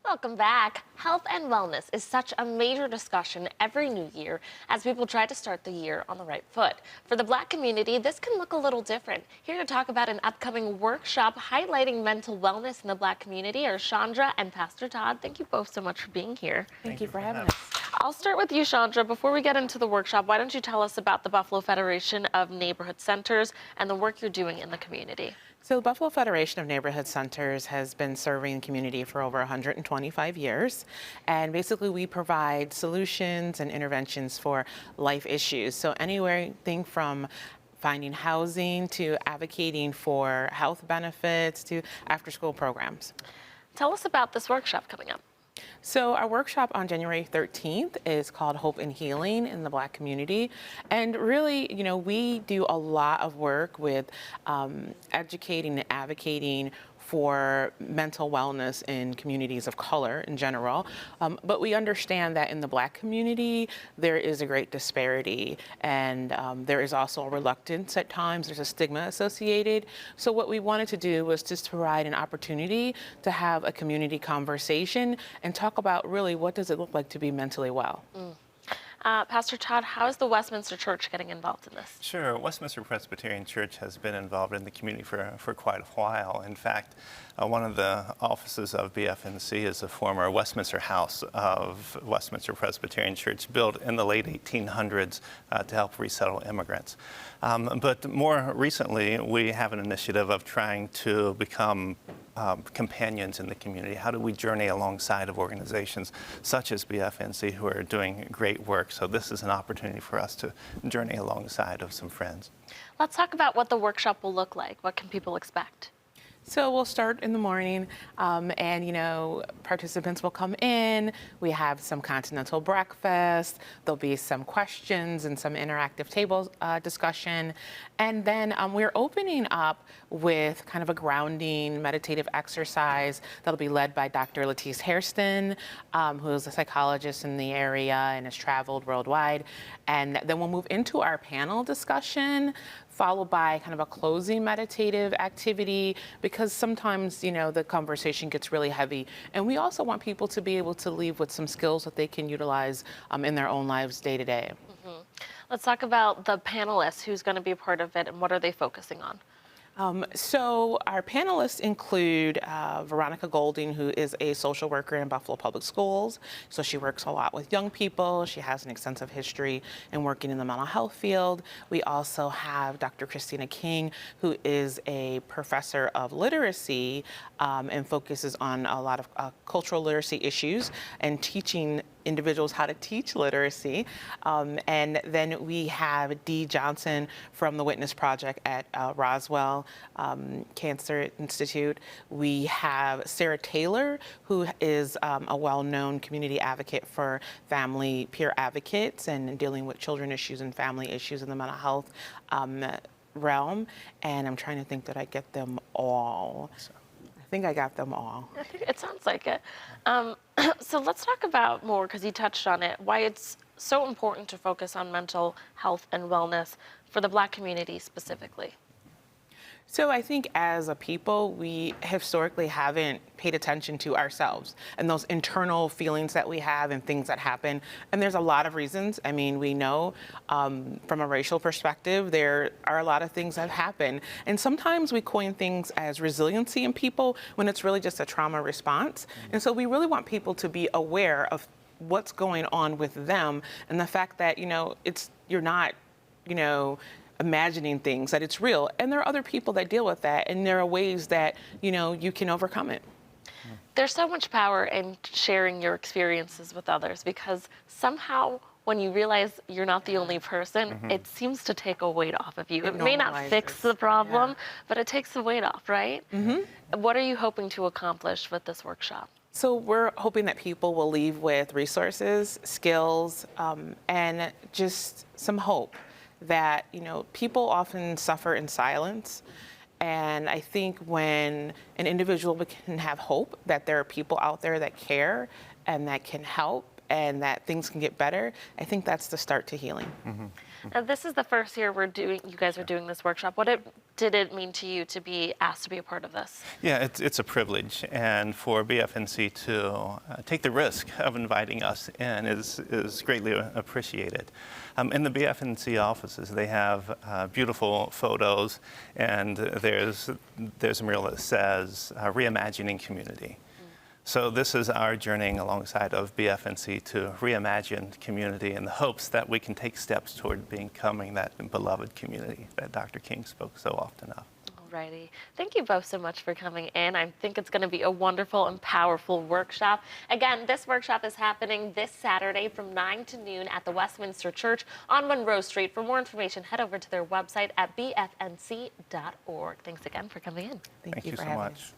Welcome back. Health and wellness is such a major discussion every new year as people try to start the year on the right foot. For the Black community, this can look a little different. Here to talk about an upcoming workshop highlighting mental wellness in the Black community are Chandra and Pastor Todd. Thank you both so much for being here. Thank you for having us. I'll start with you, Chandra. Before we get into the workshop, why don't you tell us about the Buffalo Federation of Neighborhood Centers and the work you're doing in the community? So the Buffalo Federation of Neighborhood Centers has been serving the community for over 125 years. And basically we provide solutions and interventions for life issues. So anything from finding housing to advocating for health benefits to after-school programs. Tell us about this workshop coming up. So our workshop on January 13th is called Hope and Healing in the Black community. And really, we do a lot of work with educating and advocating for mental wellness in communities of color in general. But we understand that in the Black community, there is a great disparity and there is also a reluctance at times. There's a stigma associated. So what we wanted to do was just provide an opportunity to have a community conversation and talk about really what does it look like to be mentally well. Pastor Todd, how is the Westminster Church getting involved in this? Sure. Westminster Presbyterian Church has been involved in the community for quite a while. In fact, one of the offices of BFNC is a former Westminster House of Westminster Presbyterian Church, built in the late 1800s to help resettle immigrants. But more recently, we have an initiative of trying to become companions in the community. How do we journey alongside of organizations such as BFNC who are doing great work? So this is an opportunity for us to journey alongside of some friends. Let's talk about what the workshop will look like. What can people expect? So we'll start in the morning and, participants will come in. We have some continental breakfast. There'll be some questions and some interactive table discussion. And then we're opening up with kind of a grounding meditative exercise that'll be led by Dr. Latice Hairston, who is a psychologist in the area and has traveled worldwide. And then we'll move into our panel discussion, followed by kind of a closing meditative activity, because sometimes, the conversation gets really heavy. And we also want people to be able to leave with some skills that they can utilize in their own lives day to day. Let's talk about the panelists, who's going to be a part of it, and what are they focusing on? So our panelists include Veronica Golding, who is a social worker in Buffalo Public Schools. So she works a lot with young people. She has an extensive history in working in the mental health field. We also have Dr. Christina King, who is a professor of literacy and focuses on a lot of cultural literacy issues and teaching individuals how to teach literacy. And then we have Dee Johnson from the Witness Project at Roswell Cancer Institute. We have Sarah Taylor, who is a well-known community advocate for family peer advocates and dealing with children issues and family issues in the mental health realm. And I'm trying to think that I get them all. I think I got them all. I think it sounds like it. So let's talk about more, because you touched on it, why it's so important to focus on mental health and wellness for the Black community specifically. So I think as a people, we historically haven't paid attention to ourselves and those internal feelings that we have and things that happen. And there's a lot of reasons. I mean, we know from a racial perspective, there are a lot of things that happen. And sometimes we coin things as resiliency in people when it's really just a trauma response. And so we really want people to be aware of what's going on with them and the fact that, you're not, imagining things, that it's real. And there are other people that deal with that, and there are ways that, you can overcome it. There's so much power in sharing your experiences with others, because somehow when you realize you're not the only person, it seems to take a weight off of you. It may not fix the problem, but it takes the weight off, right? What are you hoping to accomplish with this workshop? So we're hoping that people will leave with resources, skills, and just some hope that, people often suffer in silence. And I think when an individual can have hope that there are people out there that care and that can help and that things can get better, I think that's the start to healing. Now, this is the first year you guys are doing this workshop. Did it mean to you to be asked to be a part of this? Yeah, it's a privilege, and for BFNC to take the risk of inviting us in is greatly appreciated. In the BFNC offices, they have beautiful photos, and there's a mural that says "Reimagining Community." So this is our journeying alongside of BFNC to reimagine community in the hopes that we can take steps toward becoming that beloved community that Dr. King spoke so often of. Alrighty. Thank you both so much for coming in. I think it's going to be a wonderful and powerful workshop. Again, this workshop is happening this Saturday from 9 to noon at the Westminster Church on Monroe Street. For more information, head over to their website at bfnc.org. Thanks again for coming in. Thank you for so having much. us.